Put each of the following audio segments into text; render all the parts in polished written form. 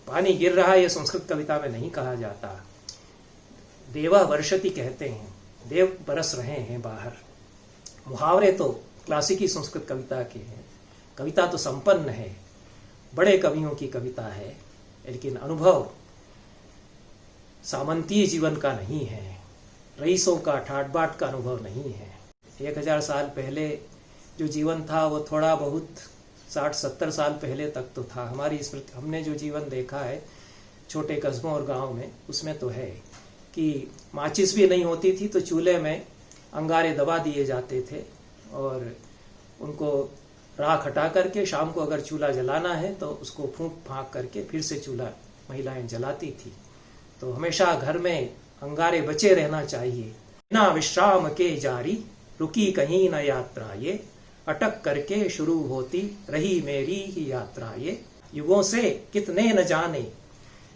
पानी गिर रहा है ये संस्कृत कविता में नहीं कहा जाता। देवा वर्षति कहते हैं, देव बरस रहे हैं बाहर। मुहावरे तो क्लासिकी संस्कृत कविता के हैं। कविता तो संपन्न है, बड़े कवियों की कविता है, लेकिन अनुभव सामंतीय जीवन का नहीं है, रईसों का ठाट बाट का अनुभव नहीं है। 1000 साल पहले जो जीवन था वो थोड़ा बहुत 60-70 साल पहले तक तो था। हमारी स्मृति, हमने जो जीवन देखा है छोटे कस्बों और गांव में, उसमें तो है कि माचिस भी नहीं होती थी तो चूल्हे में अंगारे दबा दिए जाते थे और उनको राख हटा करके शाम को अगर चूल्हा जलाना है तो उसको फूंक फाँक करके फिर से चूल्हा महिलाएं जलाती थी। तो हमेशा घर में अंगारे बचे रहना चाहिए। बिना विश्राम के जारी रुकी कहीं न यात्रा ये, अटक करके शुरू होती रही मेरी ही यात्रा ये। युगों से कितने न जाने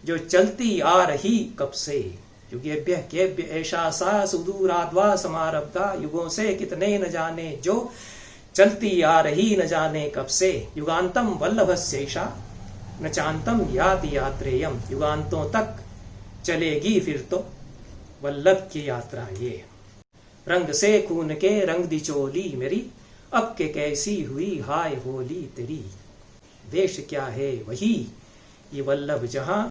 जो चलती आ रही कब से, युगेभ्य केभ्य ऐसा सा सुदूराद्वा समारब्धा। युगों से कितने न जाने जो चलती आ रही न जाने कब से, युगांतम वल्लभस्यैषा न चांतम याति यात्रेयम। युगांतों तक चलेगी फिर तो वल्लभ की यात्रा ये। रंग से खून के रंग दी चोली मेरी, अब के कैसी हुई हाय होली तेरी। देश क्या है वही ये वल्लभ जहां,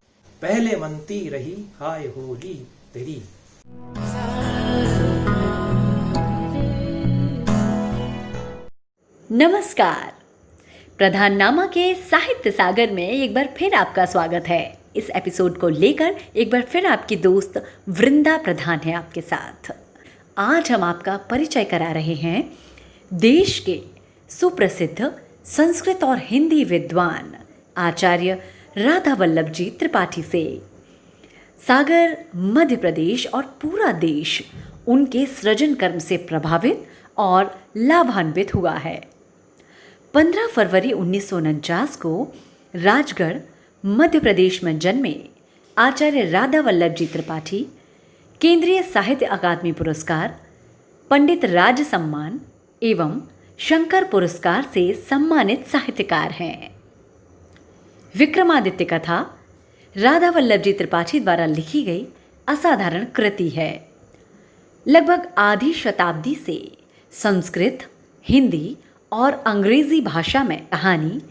पहले मनती रही हाय होली तेरी। नमस्कार, प्रधाननामा के साहित्य सागर में एक बार फिर आपका स्वागत है। इस एपिसोड को लेकर एक बार फिर आपकी दोस्त वृंदा प्रधान है आपके साथ। आज हम आपका परिचय करा रहे हैं देश के सुप्रसिद्ध संस्कृत और हिंदी विद्वान आचार्य राधा वल्लभ जी त्रिपाठी से। सागर, मध्य प्रदेश और पूरा देश उनके सृजन कर्म से प्रभावित और लाभान्वित हुआ है। 15 फरवरी 1949 को राजगढ़, मध्य प्रदेश में जन्मे आचार्य राधा वल्लभ जी त्रिपाठी केंद्रीय साहित्य अकादमी पुरस्कार, पंडित राज सम्मान एवं शंकर पुरस्कार से सम्मानित साहित्यकार हैं। विक्रमादित्य कथा राधा वल्लभ जी त्रिपाठी द्वारा लिखी गई असाधारण कृति है। लगभग आधी शताब्दी से संस्कृत, हिंदी और अंग्रेजी भाषा में कहानी,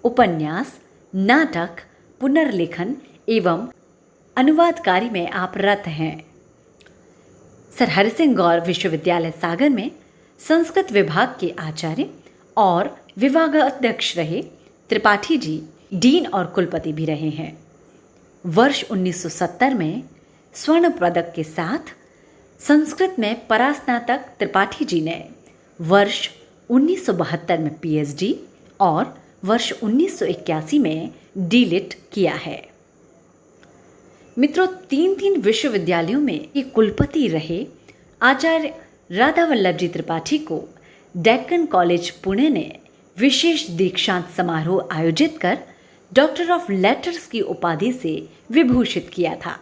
उपन्यास, नाटक, पुनर्लेखन एवं अनुवाद कार्य में आप रत हैं। सर हरि सिंह गौर विश्वविद्यालय सागर में संस्कृत विभाग के आचार्य और विभागाध्यक्ष रहे त्रिपाठी जी डीन और कुलपति भी रहे हैं। वर्ष 1970 में स्वर्ण पदक के साथ संस्कृत में परास्नातक त्रिपाठी जी ने वर्ष 1972 में पीएचडी और वर्ष 1981 में डीलिट किया है। मित्रों, 3 विश्वविद्यालयों में ये कुलपति रहे आचार्य राधा वल्लभ जी त्रिपाठी को डेक्कन कॉलेज पुणे ने विशेष दीक्षांत समारोह आयोजित कर डॉक्टर ऑफ लेटर्स की उपाधि से विभूषित किया था।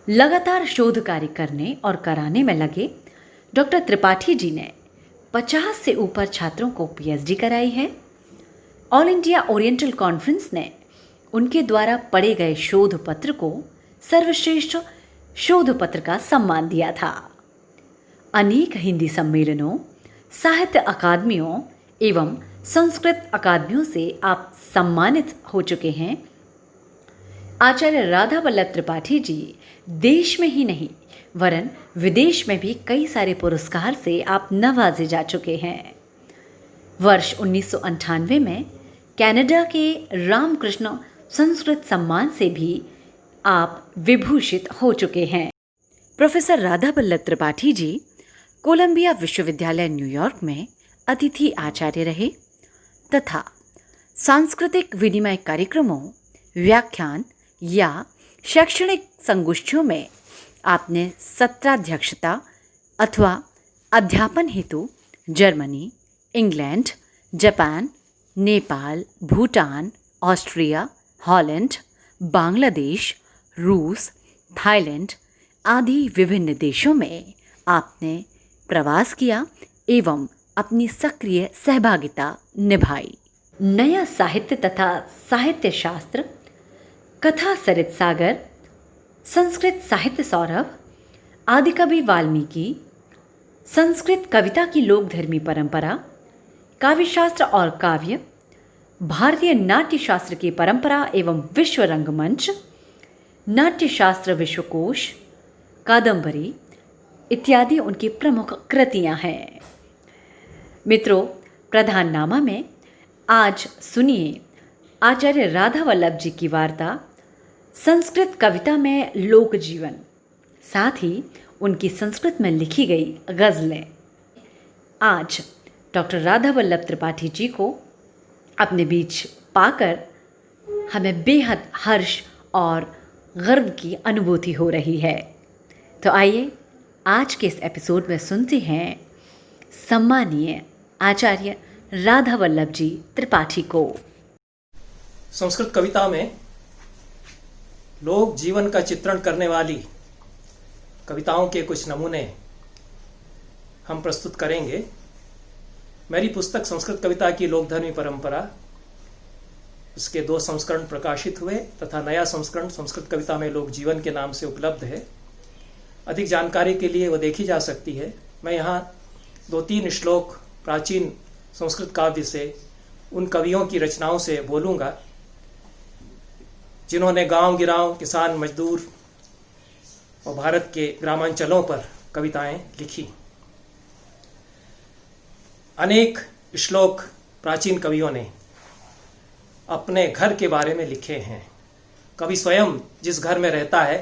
लगातार शोध कार्य करने और कराने में लगे डॉक्टर त्रिपाठी जी ने 50 से ऊपर छात्रों को पीएचडी कराई है। ऑल इंडिया ओरिएंटल कॉन्फ्रेंस ने उनके द्वारा पढ़े गए शोध पत्र को सर्वश्रेष्ठ शोध पत्र का सम्मान दिया था। अनेक हिंदी सम्मेलनों, साहित्य अकादमियों एवं संस्कृत अकादमियों से आप सम्मानित हो चुके हैं। आचार्य राधा वल्लभ त्रिपाठी जी देश में ही नहीं वरन विदेश में भी कई सारे पुरस्कार से आप नवाजे जा चुके हैं। वर्ष 1998 में कनाडा के रामकृष्ण संस्कृत सम्मान से भी आप विभूषित हो चुके हैं। प्रोफेसर राधा वल्लभ त्रिपाठी जी कोलंबिया विश्वविद्यालय न्यूयॉर्क में अतिथि आचार्य रहे तथा सांस्कृतिक विनिमय कार्यक्रमों, व्याख्यान या शैक्षणिक संगोष्ठियों में आपने सत्राध्यक्षता अथवा अध्यापन हेतु Germany, England, Japan, Nepal, Bhutan, Austria, Holland, Bangladesh, रूस, थाईलैंड आदि विभिन्न देशों में आपने प्रवास किया एवं अपनी सक्रिय सहभागिता निभाई। नया साहित्य तथा साहित्य शास्त्र, कथा सरित सागर, संस्कृत साहित्य सौरभ, आदिकवि वाल्मीकि, संस्कृत कविता की लोकधर्मी परंपरा, काव्यशास्त्र और काव्य, भारतीय नाट्यशास्त्र की परंपरा एवं विश्व रंगमंच, नाट्यशास्त्र विश्वकोश, कादंबरी इत्यादि उनकी प्रमुख कृतियां हैं। मित्रों, प्रधाननामा में आज सुनिए आचार्य राधा वल्लभ जी की वार्ता संस्कृत कविता में लोक जीवन, साथ ही उनकी संस्कृत में लिखी गई गज़लें। आज डॉक्टर राधा वल्लभ त्रिपाठी जी को अपने बीच पाकर हमें बेहद हर्ष और गर्व की अनुभूति हो रही है। तो आइए आज के इस एपिसोड में सुनते हैं सम्मानीय आचार्य राधा वल्लभ जी त्रिपाठी को। संस्कृत कविता में लोक जीवन का चित्रण करने वाली कविताओं के कुछ नमूने हम प्रस्तुत करेंगे। मेरी पुस्तक संस्कृत कविता की लोकधर्मी परंपरा, उसके 2 संस्करण प्रकाशित हुए तथा नया संस्करण संस्कृत कविता में लोक जीवन के नाम से उपलब्ध है। अधिक जानकारी के लिए वो देखी जा सकती है। मैं यहाँ 2-3 श्लोक प्राचीन संस्कृत काव्य से, उन कवियों की रचनाओं से बोलूँगा जिन्होंने गांव गिरांव, किसान मजदूर और भारत के ग्रामांचलों पर कविताएं लिखी। अनेक श्लोक प्राचीन कवियों ने अपने घर के बारे में लिखे हैं। कवि स्वयं जिस घर में रहता है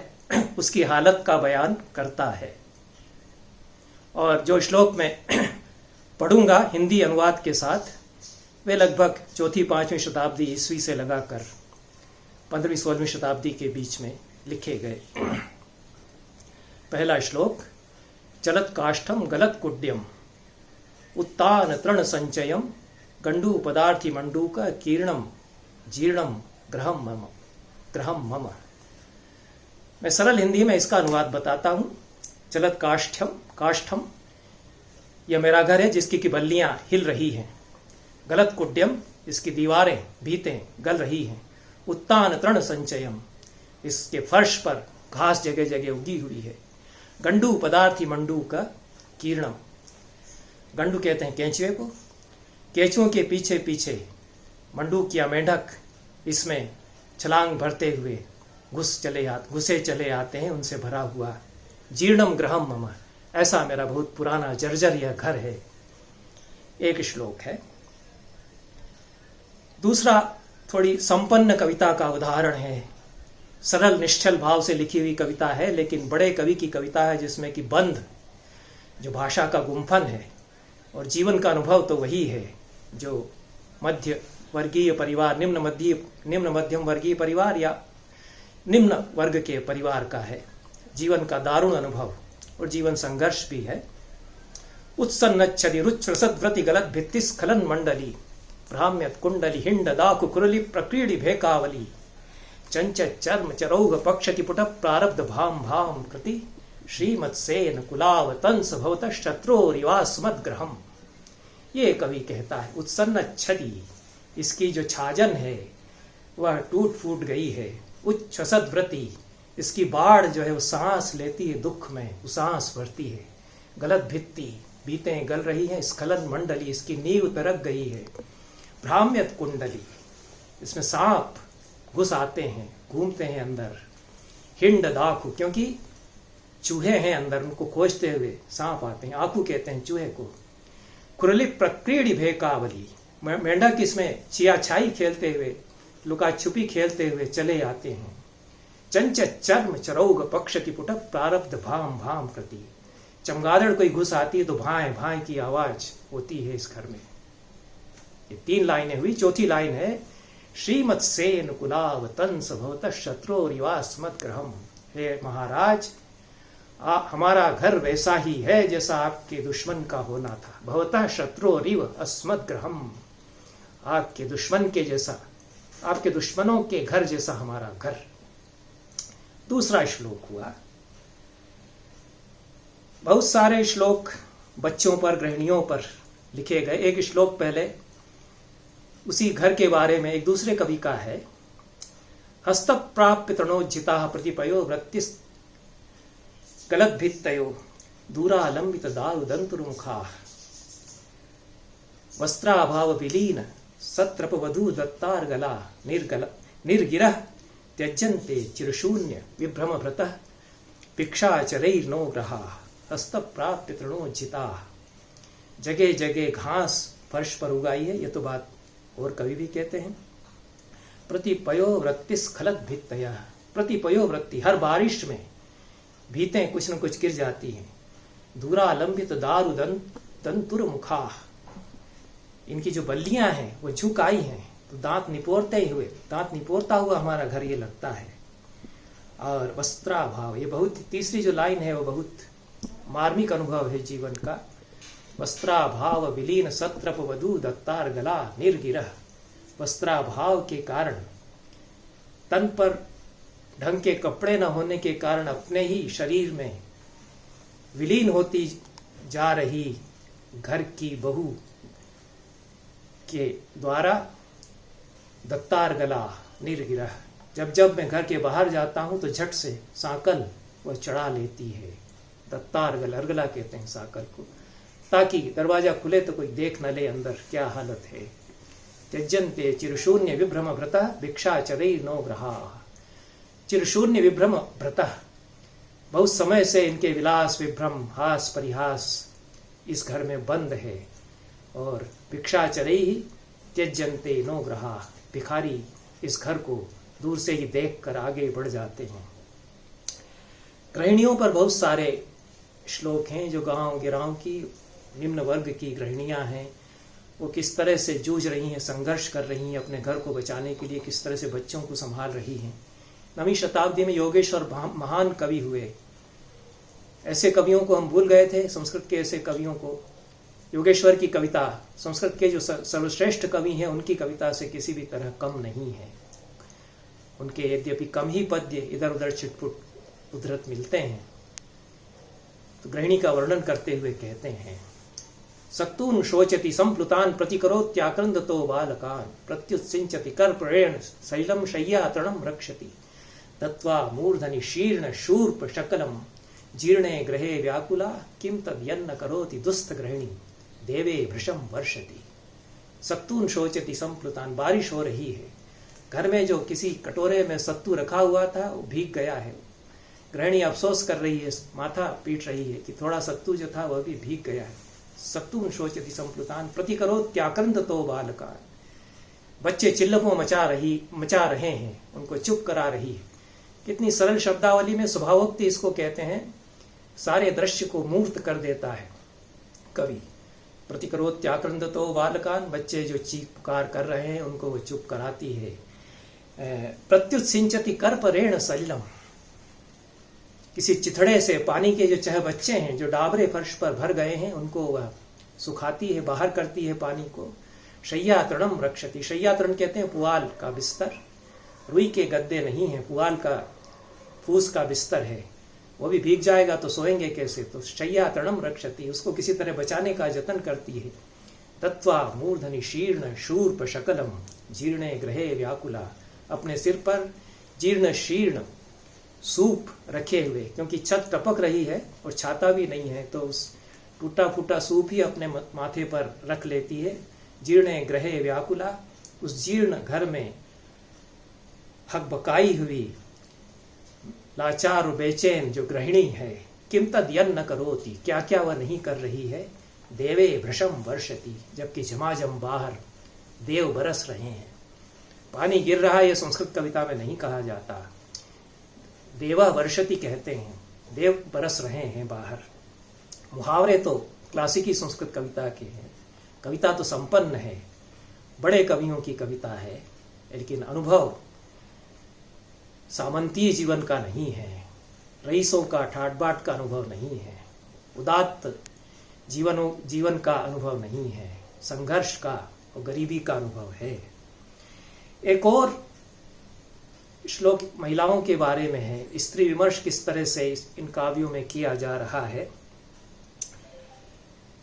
उसकी हालत का बयान करता है। और जो श्लोक मैं पढ़ूंगा हिंदी अनुवाद के साथ, वे लगभग 4वीं-5वीं शताब्दी ईस्वी से लगाकर 15वीं-16वीं शताब्दी के बीच में लिखे गए। पहला श्लोक। चलत काष्ठम गलत कुड्यम उत्तान तृण संचयम गंडू पदार्थी मंडूक कीर्णम जीर्णम ग्रहम मम। मैं सरल हिंदी में इसका अनुवाद बताता हूं। चलत काष्ठम यह मेरा घर है जिसकी की बल्लियां हिल रही हैं। गलत कुड्यम, इसकी दीवारें भीतें गल रही हैं। उत्तान तृण संचयम, इसके फर्श पर घास जगह जगह उगी हुई है। गंडू पदार्थी मंडू का कीर्णम, गंडू कहते हैं केंचुए को। केंचुओं के पीछे पीछे मंडूक या मेंढक इसमें छलांग भरते हुए घुसे चले आते हैं, उनसे भरा हुआ। जीर्णम ग्रहम मम, ऐसा मेरा बहुत पुराना जर्जर यह घर है। एक श्लोक है। दूसरा थोड़ी संपन्न कविता का उदाहरण है। सरल निश्चल भाव से लिखी हुई कविता है, लेकिन बड़े कवि की कविता है जिसमें कि बंध जो भाषा का गुम्फन है और जीवन का अनुभव तो वही है जो मध्य वर्गीय परिवार, निम्न मध्यम वर्गीय परिवार या निम्न वर्ग के परिवार का है। जीवन का दारुण अनुभव और जीवन संघर्ष भी है। उत्सन्नच्छदि रुच्छ्रसद्व्रति गलत भित्ति स्खलन मंडली भ्राम्यत कुंडली हिंड दाकु कुरली प्रक्रीडी भेकावली चंचत चर्म चरौघ पक्षति पुट प्रारब्ध भाम भाम कृति श्रीमत्सेन कुलावतंस भवत शत्रोरिवास्मद ग्रहम। ये कवि कहता है उत्सन्नच्छदि, इसकी जो छाजन है वह टूट फूट गई है। उच्छ्वसद्व्रति, इसकी बाढ़ जो है वो सांस लेती है दुख में, वो सांस भरती है। गलत भित्ति, भीतें गल रही हैं। स्खलन मंडली, इसकी नींव तरक गई है। भ्राम्यत कुंडली, इसमें सांप घुस आते हैं, घूमते हैं अंदर। हिंड दाखु, क्योंकि चूहे हैं अंदर, उनको खोजते हुए सांप आते हैं। आखू कहते हैं चूहे को। कुरली प्रक्रीडी भेकावली, मेंढक इसमें छियाछाई खेलते हुए, लुका छुपी खेलते हुए चले आते हैं। चंचत चर्म चरौघ पक्ष की पुटक प्रारब्ध भाम भाम प्रति, चमगादड़ कोई घुस आती है तो भाएं भाएं की आवाज होती है इस घर में। ये 3 लाइनें हुई। चौथी लाइन है श्रीमत्सेन कुलावतंस भवत शत्रोरिवास्मद ग्रहम। हे महाराज, हमारा घर वैसा ही है जैसा आपके दुश्मन का होना था। भवतः शत्रोरिव अस्मद ग्रहम, आपके दुश्मन के जैसा, आपके दुश्मनों के घर जैसा हमारा घर। दूसरा श्लोक हुआ। बहुत सारे श्लोक बच्चों पर, गृहिणियों पर लिखे गए। एक श्लोक पहले उसी घर के बारे में एक दूसरे कवि का है। हस्तप्राप्य तृणोज्जिताः प्रतिपयो वृत्तिस्खलद्भित्तयो दूरालंबित दारुदन्तुर्मुखाः वस्त्राभाव विलीन सत्रपवधू दत्तार्गला निर्गिरः त्यजन्ते चिरशून्य विभ्रम भृतः भिक्षाचरैर्नो ग्रहाः हस्तप्राप्य तृणोज्जिताः। जगह जगह घास फर्श पर उगाई है, ये तो बात और कवि भी कहते हैं। प्रतिपयो वृत्तिस्खलत भित्तयः, प्रतिपयो वृत्ति, हर बारिश में भीतें कुछ न कुछ गिर जाती हैं। दूरालंबित दारुदन्तुर मुखाः, इनकी जो बल्लियां हैं वो झुक आई हैं, तो दांत निपोरता हुआ हमारा घर ये लगता है। और वस्त्राभाव, ये बहुत, तीसरी जो लाइन है वो बहुत मार्मिक अनुभव है जीवन का। वस्त्राभाव विलीन सत्रप वधू दत्तार गला निर्गिरह, वस्त्राभाव के कारण, तन पर ढंग के कपड़े न होने के कारण अपने ही शरीर में विलीन होती जा रही घर की बहू के द्वारा दत्तार गला निर्गिरह, जब जब मैं घर के बाहर जाता हूं तो झट से साकल वह चढ़ा लेती है। दत्तार गला, अर्गला कहते हैं साकल को, ताकि दरवाजा खुले तो कोई देख न ले अंदर क्या हालत है। त्यजन्ते चिरशून्य विभ्रम भ्रतः भिक्षाचरैर्नो ग्रहाः, चिरशून्य विभ्रम भ्रतः, बहुत समय से इनके विलास विभ्रम हास परिहास इस घर में बंद है। और भिक्षाचरैः त्यजन्ते नो ग्रहाः, भिखारी इस घर को दूर से ही देखकर आगे बढ़ जाते हैं। गृहिणियों पर बहुत सारे श्लोक हैं जो गांव गिरांव की निम्न वर्ग की गृहिणियां हैं, वो किस तरह से जूझ रही हैं, संघर्ष कर रही हैं अपने घर को बचाने के लिए, किस तरह से बच्चों को संभाल रही हैं। 9वीं शताब्दी में योगेश्वर महान कवि हुए। ऐसे कवियों को हम भूल गए थे, संस्कृत के ऐसे कवियों को। योगेश्वर की कविता संस्कृत के जो सर्वश्रेष्ठ कवि हैं उनकी कविता से किसी भी तरह कम नहीं है। उनके यद्यपि कम ही पद्य इधर उधर छिटपुट उद्धृत मिलते हैं। तो गृहिणी का वर्णन करते हुए कहते हैं, सक्तून शोचति संप्लुतान प्रतिकरोत्याक्रंदतो बालकान प्रत्युत्सिंचति कर्परेण शैलम शय्या तृणम रक्षति दत्वा मूर्धनि शीर्ण शूर्प शकलम जीर्णे ग्रहे व्याकुला किम तद्यन्न करोति दुस्त गृहिणी देवे भृशम वर्षति। सक्तून शोचति संप्लुतान, बारिश हो रही है, घर में जो किसी कटोरे में सत्तू रखा हुआ था वो भीग गया है। गृहिणी अफसोस कर रही है, माथा पीट रही है कि थोड़ा सत्तू जो था वह भी भीग गया है। सक्तून शोचति संप्लुतान प्रतिकरोत्याक्रंदतो बालकान, बच्चे चिल्लमो मचा रहे हैं, उनको चुप करा रही है। कितनी सरल शब्दावली में स्वभावोक्ति इसको कहते हैं, सारे दृश्य को मूर्त कर देता है कवि। प्रतिकरोत्याक्रंदतो बालकान, बच्चे जो चीख पुकार कर रहे हैं उनको वो चुप कराती है। प्रत्युत्सिंचति कर्परेण सलिलम, किसी चिथड़े से पानी के जो चह बच्चे हैं जो डाबरे फर्श पर भर गए हैं उनको वह सुखाती है, बाहर करती है पानी को। शय्या तृणम रक्षति, शय्या तृण कहते हैं पुआल का बिस्तर, रुई के गद्दे नहीं है, पुआल का फूस का बिस्तर है, वो भी भीग जाएगा तो सोएंगे कैसे। तो शय्या तृणम रक्षति, उसको किसी तरह बचाने का जतन करती है। तत्वा मूर्धनि शीर्ण शूर्प शकलम जीर्णे ग्रहे व्याकुला, अपने सिर पर जीर्ण शीर्ण सूप रखे हुए, क्योंकि छत टपक रही है और छाता भी नहीं है, तो उस टूटा फूटा सूप ही अपने माथे पर रख लेती है। जीर्णे ग्रहे व्याकुला, उस जीर्ण घर में हकबकाई हुई लाचार और बेचैन जो गृहिणी है, किम तद्यन्न करोति, क्या क्या वह नहीं कर रही है। देवे भृशम वर्षति, जबकि झमाझम बाहर देव बरस रहे हैं। पानी गिर रहा है, यह संस्कृत कविता में नहीं कहा जाता, देवा वर्षति कहते हैं, देव बरस रहे हैं बाहर। मुहावरे तो क्लासिकी संस्कृत कविता के हैं, कविता तो संपन्न है, बड़े कवियों की कविता है, लेकिन अनुभव सामंतीय जीवन का नहीं है, रईसों का ठाट बाट का अनुभव नहीं है, उदात्त जीवन का अनुभव नहीं है, संघर्ष का और गरीबी का अनुभव है। एक और श्लोक महिलाओं के बारे में है, स्त्री विमर्श किस तरह से इन काव्यों में किया जा रहा है।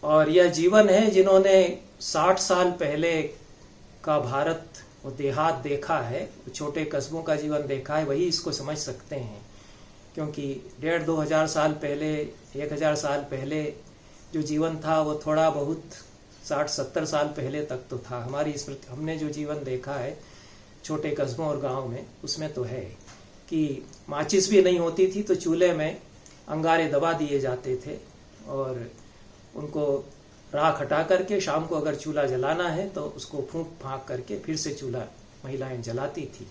और यह जीवन है जिन्होंने 60 साल पहले का भारत वो देहात देखा है, वो छोटे कस्बों का जीवन देखा है, वही इसको समझ सकते हैं। क्योंकि 1,500-2,000 साल पहले, 1,000 साल पहले जो जीवन था वो थोड़ा बहुत 60-70 साल पहले तक तो था। हमारी स्मृति, हमने जो जीवन देखा है छोटे कस्बों और गांव में, उसमें तो है कि माचिस भी नहीं होती थी तो चूल्हे में अंगारे दबा दिए जाते थे और उनको राख हटा करके शाम को अगर चूल्हा जलाना है तो उसको फूंक फाँक करके फिर से चूल्हा महिलाएं जलाती थी।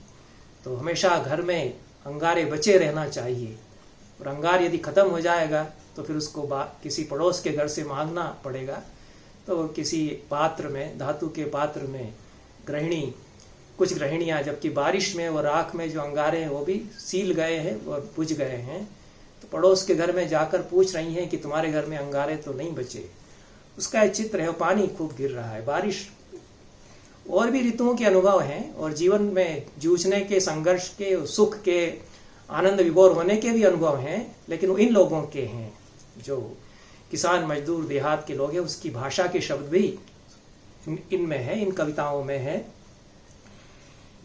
तो हमेशा घर में अंगारे बचे रहना चाहिए, और अंगार यदि ख़त्म हो जाएगा तो फिर उसको किसी पड़ोस के घर से मांगना पड़ेगा। तो किसी पात्र में, धातु के पात्र में कुछ गृहिणियाँ, जबकि बारिश में वो राख में जो अंगारे हैं वो भी सील गए हैं और बुझ गए हैं, तो पड़ोस के घर में जाकर पूछ रही हैं कि तुम्हारे घर में अंगारे तो नहीं बचे। उसका एक चित्र है, पानी खूब गिर रहा है, बारिश। और भी ऋतुओं के अनुभव हैं और जीवन में जूझने के, संघर्ष के, सुख के, आनंद विभोर होने के भी अनुभव हैं, लेकिन वो इन लोगों के हैं जो किसान मजदूर देहात के लोग हैं। उसकी भाषा के शब्द भी इनमें है, इन कविताओं में है।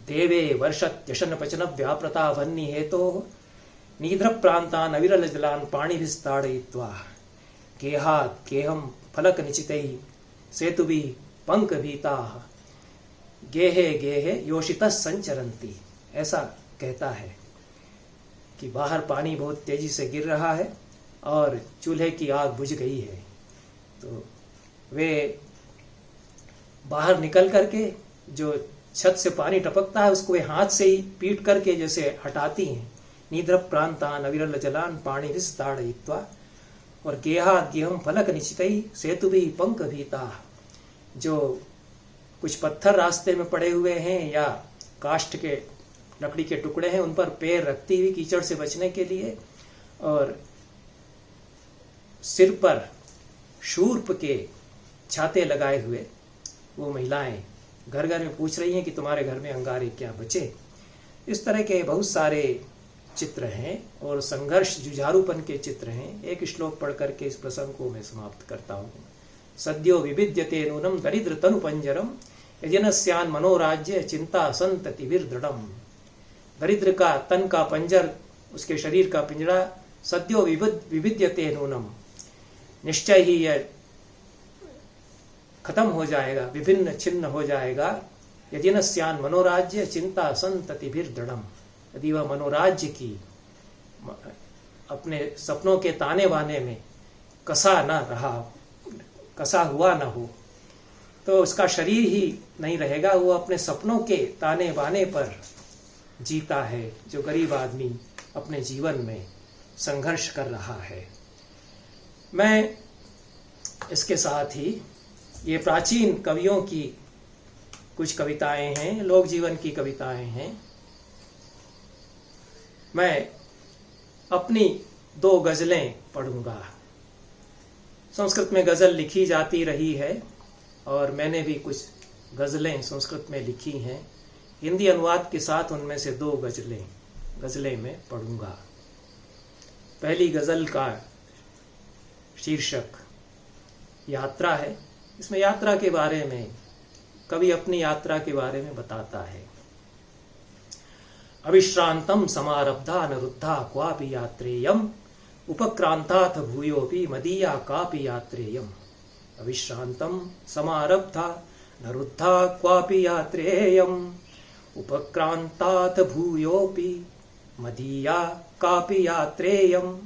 देवे वर्षत यशन पचन व्याप्रता वन्नी हेतो नीद्र प्रांता नविरल जलान पाणी विस्ताड़यित्वा गेहात गेहम फलक निचितै सेतुभि पंक भीता गेहे गेहे योषित संचरंती। ऐसा कहता है कि बाहर पानी बहुत तेजी से गिर रहा है और चूल्हे की आग बुझ गई है, तो वे बाहर निकल करके जो छत से पानी टपकता है उसको वे हाथ से ही पीट करके जैसे हटाती हैं। नीद्र प्रांता नविरल जलान पाणी विस्ताड़यित्वा और गेहात गेहम फलक निश्चितई सेतु भी पंक भीता। जो कुछ पत्थर रास्ते में पड़े हुए हैं या काष्ठ के लकड़ी के टुकड़े हैं, उन पर पैर रखती हुई कीचड़ से बचने के लिए, और सिर पर शूर्प के छाते लगाए हुए वो महिलाएं घर घर में पूछ रही हैं कि तुम्हारे घर में अंगारे क्या बचे। इस तरह के बहुत सारे चित्र हैं और संघर्ष, जुझारूपन के चित्र हैं। एक श्लोक पढ़ करके इस प्रसंग को मैं समाप्त करता हूँ। सद्यो विविद्यते नूनम दरिद्र तनु पंजरम यजनस्यान मनोराज्य चिंता संततिभिर्दृढ़म। दरिद्र का तन का पंजर, उसके शरीर का पिंजरा, सद्यो विविद्यते नूनम, निश्चय ही यह खत्म हो जाएगा, विभिन्न छिन्न हो जाएगा। यजनस्यान मनोराज्य चिंता संततिभिर्दृढ़म। यदि वह मनोराज्य की, अपने सपनों के ताने बाने में कसा हुआ न हो, तो उसका शरीर ही नहीं रहेगा, वो अपने सपनों के ताने बाने पर जीता है, जो गरीब आदमी अपने जीवन में संघर्ष कर रहा है। मैं इसके साथ ही, ये प्राचीन कवियों की कुछ कविताएं हैं, लोक जीवन की कविताएं हैं। मैं अपनी 2 गज़लें पढ़ूंगा। संस्कृत में गज़ल लिखी जाती रही है और मैंने भी कुछ गज़लें संस्कृत में लिखी हैं। हिंदी अनुवाद के साथ उनमें से 2 गज़लें मैं पढ़ूंगा। पहली गज़ल का शीर्षक यात्रा है। इसमें यात्रा के बारे में, कवि अपनी यात्रा के बारे में बताता है। अविश्रांतम समारब्धा अनरुद्धा क्वापि यात्रेयम उपक्रांताथ भूयोपि मदीया कापि यात्रेयम। अविश्रांतम समारब्धा नरुद्धा क्वापि यात्रेयम उपक्रांताथ भूयोपि मदीया कापि यात्रेयम।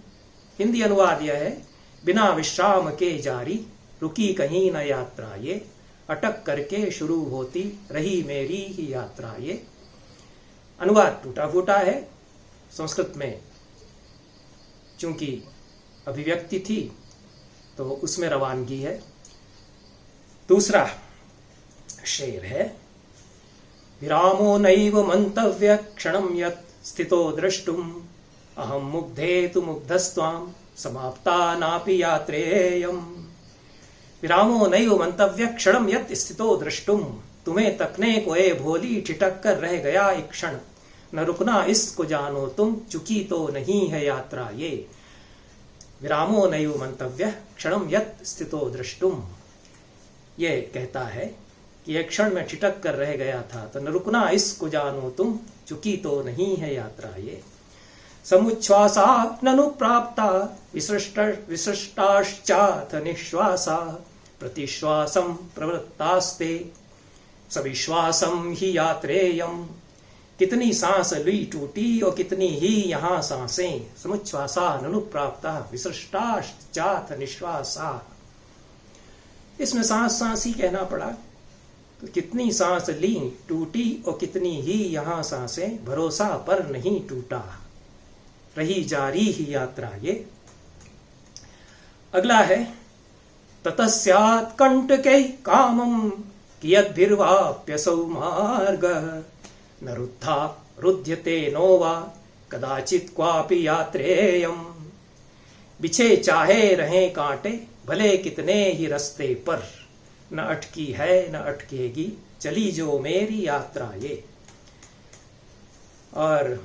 हिंदी अनुवाद यह है, बिना विश्राम के जारी रुकी कहीं न यात्रा ये, अटक करके शुरू होती रही मेरी ही यात्रा ये। अनुवाद टूटा फूटा है। संस्कृत में चूंकि अभिव्यक्ति थी तो उसमें रवानगी है। दूसरा शेर है, विरामो नैव मंतव्य क्षणम यत् स्थितो द्रष्टुम अहम मुग्धे तु मुग्धस्त्वाम समाप्ता नापि यात्रेयम। विरामो नैव मंतव्य क्षणम यत् स्थितो द्रष्टुम। तुम्हें तकने को ए भोली ठिठक कर रह गया एक क्षण, न रुकना इसको जानो तुम, चुकी तो नहीं है यात्रा ये। विरामो नैव मंतव्य क्षणम यत् स्थितो द्रष्टुम। ये कहता है कि एक क्षण में ठिठक कर रह गया था। तो न रुकना इसको जानो तुम, चुकी तो नहीं है यात्रा ये। समुच्छ्वासा ननु प्राप्ता विसृष्टाश्चाथ निश्वासा, प्रतिश्वासं प्रवृत्तास्ते सविश्वासं ही यात्रेयम्। कितनी सांस ली टूटी और कितनी ही यहाँ सांसें। समुच्छ्वासा ननु प्राप्ता विसृष्टाश्चाथ निश्वासा। इसमें सांस सांस ही कहना पड़ा। तो कितनी सांस ली टूटी और कितनी ही यहाँ सांसें, भरोसा पर नहीं टूटा, रही जारी ही यात्रा ये। अगला है ततस्यात् कंटके कामं कियद्भिर्वाप्यसौ मार्गः, न रुद्धा रुध्यते नो वा कदाचित् क्वापि यात्रेयम्। बिछे चाहे रहे कांटे भले कितने ही रस्ते पर, न अटकी है न अटकेगी चली जो मेरी यात्रा ये। और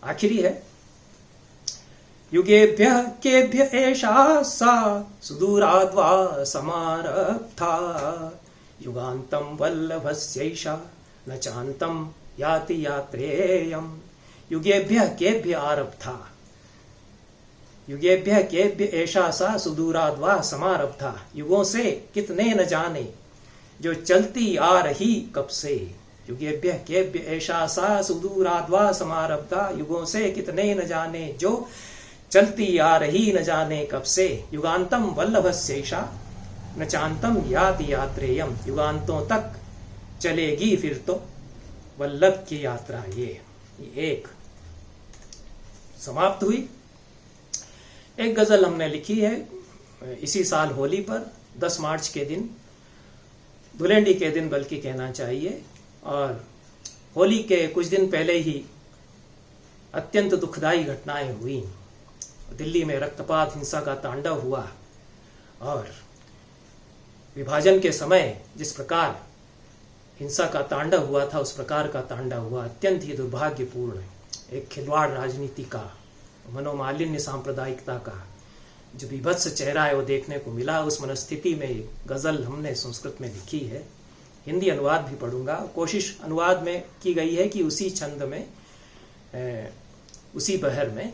आखिरी है युगेभ्यः केभ्य एषा सा सुदूराद्वा समारब्धा, युगान्तं वल्लभस्यैषा न चान्तं याति यात्रेयम्। युगेभ्यः केभ्य आरब्धा, युगेभ्यः केभ्य ऐसा सा सुदूराद्वा समारब्धा। युगों से कितने न जाने जो चलती आ रही कब से। युगेभ्यः केभ्य ऐसा सा सुदूराद्वा समारब्धा। युगों से कितने न जाने जो चलती आ रही न जाने कब से। युगांतम वल्लभस्यैषा न चांतम याति यात्रेयम। युगांतों तक चलेगी फिर तो वल्लभ की यात्रा ये। एक समाप्त हुई। एक गजल हमने लिखी है इसी साल होली पर, 10 मार्च के दिन, धुलेंडी के दिन बल्कि कहना चाहिए। और होली के कुछ दिन पहले ही अत्यंत दुखदाई घटनाएं हुई। दिल्ली में रक्तपात हिंसा का तांडव हुआ और विभाजन के समय जिस प्रकार हिंसा का तांडव हुआ था उस प्रकार का तांडव हुआ। अत्यंत ही दुर्भाग्यपूर्ण, एक खिलवाड़ राजनीति का, मनोमालिन्य सांप्रदायिकता का जो विभत्स चेहरा है वो देखने को मिला। उस मनस्थिति में गजल हमने संस्कृत में लिखी है। हिंदी अनुवाद भी पढ़ूंगा। कोशिश अनुवाद में की गई है कि उसी छंद में, उसी बहर में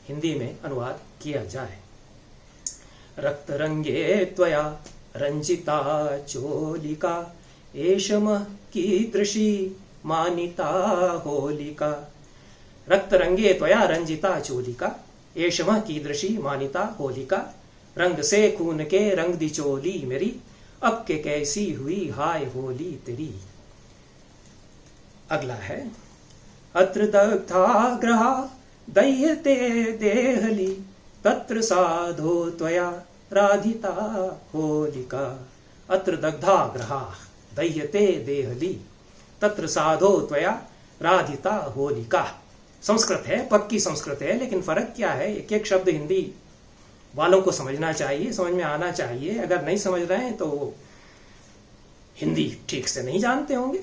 हिंदी में अनुवाद किया जाए। रक्त रंगे त्वया रंजिता चोलिका, एषम कीदृशी मानिता होलिका। रक्त रंगे त्वया रंजिता चोलिका, एषम कीदृशी मानिता होलिका। रंग से खून के रंग दी चोली मेरी, अब के कैसी हुई हाय होली तेरी। अगला है अत्र दग्धाग्रहा दह्यते देहली, तत्र साधो त्वया राधिता होलिका। अत्र दग्धाग्रहा दह्यते देहली, तत्र साधो त्वया राधिता होलिका। संस्कृत है, पक्की संस्कृत है, लेकिन फर्क क्या है, एक एक शब्द हिंदी वालों को समझना चाहिए, समझ में आना चाहिए। अगर नहीं समझ रहे हैं तो हिंदी ठीक से नहीं जानते होंगे।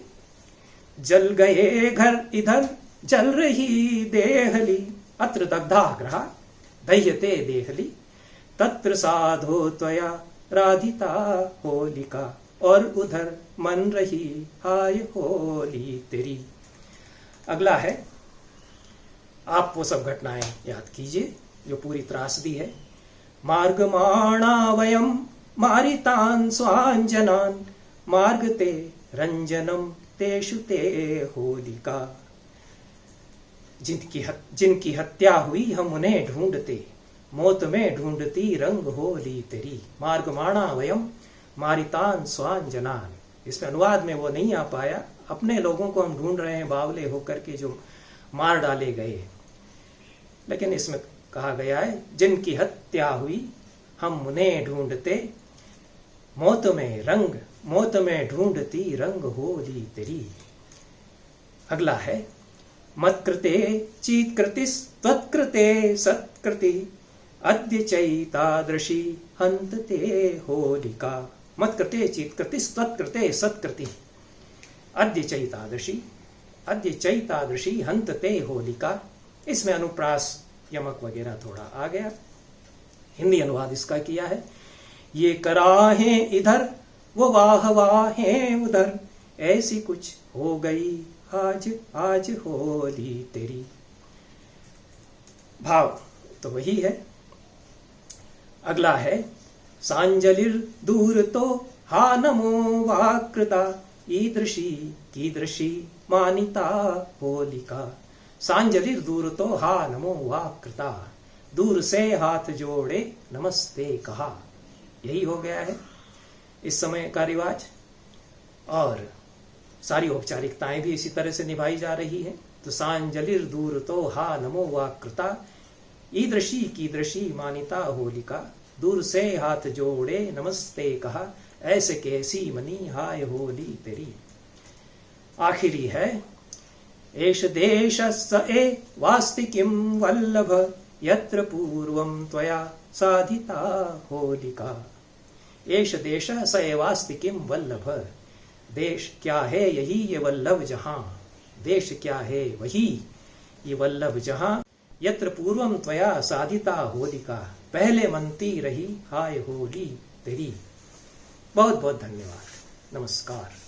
जल गए घर इधर जल रही देहली, अत्र दग्धाग्रहा दह्यते देहली, तत्र साधो त्वया राधिता होलिका। और उधर मन रही हाय होली तेरी। अगला है, आप वो सब घटनाएं याद कीजिए जो पूरी त्रासदी है। मार्गमाणा वयम मारितान स्वांजनान, मार्ग ते रंजनम तेषु ते होलिका। जिनकी हत्या हुई हम उन्हें ढूंढते, मौत में ढूंढती रंग होली तेरी। मार्गमाणा वयम मारितान स्वांजनान, इसमें अनुवाद में वो नहीं आ पाया। अपने लोगों को हम ढूंढ रहे हैं बावले होकर के जो मार डाले गए, लेकिन इसमें कहा गया है जिनकी हत्या हुई हम उन्हें ढूंढते, मौत में ढूंढती रंग होली तेरी। अगला है मत्कृते चीत्कृति त्वत्कृते सत्कृति, अद्य चैतादृशी हन्तते होलिका। मत्कृते चीत्कृति त्वत्कृते सत्कृति, अद्य चैतादृशी हन्तते होलिका। इसमें अनुप्रास यमक वगैरह थोड़ा आ गया। हिंदी अनुवाद इसका किया है। ये कराहें इधर वो वाह वाहें उधर, ऐसी कुछ हो गई आज आज होली तेरी। भाव तो वही है। अगला है सांजलिर दूर तो हा नमो वाकृता, ईदृशी कीदृशी मानिता होलिका। सांजलिर दूर तो हा नमो वाकृता, दूर से हाथ जोड़े नमस्ते कहा। यही हो गया है इस समय का रिवाज, और सारी औपचारिकताएं भी इसी तरह से निभाई जा रही है। तो सांजलिर दूर तो हा नमो वाकृता, ईदृशी कीदृशी मानिता होलिका, दूर से हाथ जोड़े नमस्ते कहा, ऐसे कैसी मनी हाय होली तेरी। आखिरी है एष देशस्य ए वास्ति किं वल्लभ, यत्र पूर्वं त्वया साधिता होलिका। एष देशः स एवास्ति किं वल्लभ, देश क्या है यही ये वल्लभ जहां, देश क्या है वही ये वल्लभ जहां, यत्र पूर्वम त्वया साधिता होलिका, पहले मनती रही हाय होली तेरी। बहुत बहुत धन्यवाद। नमस्कार।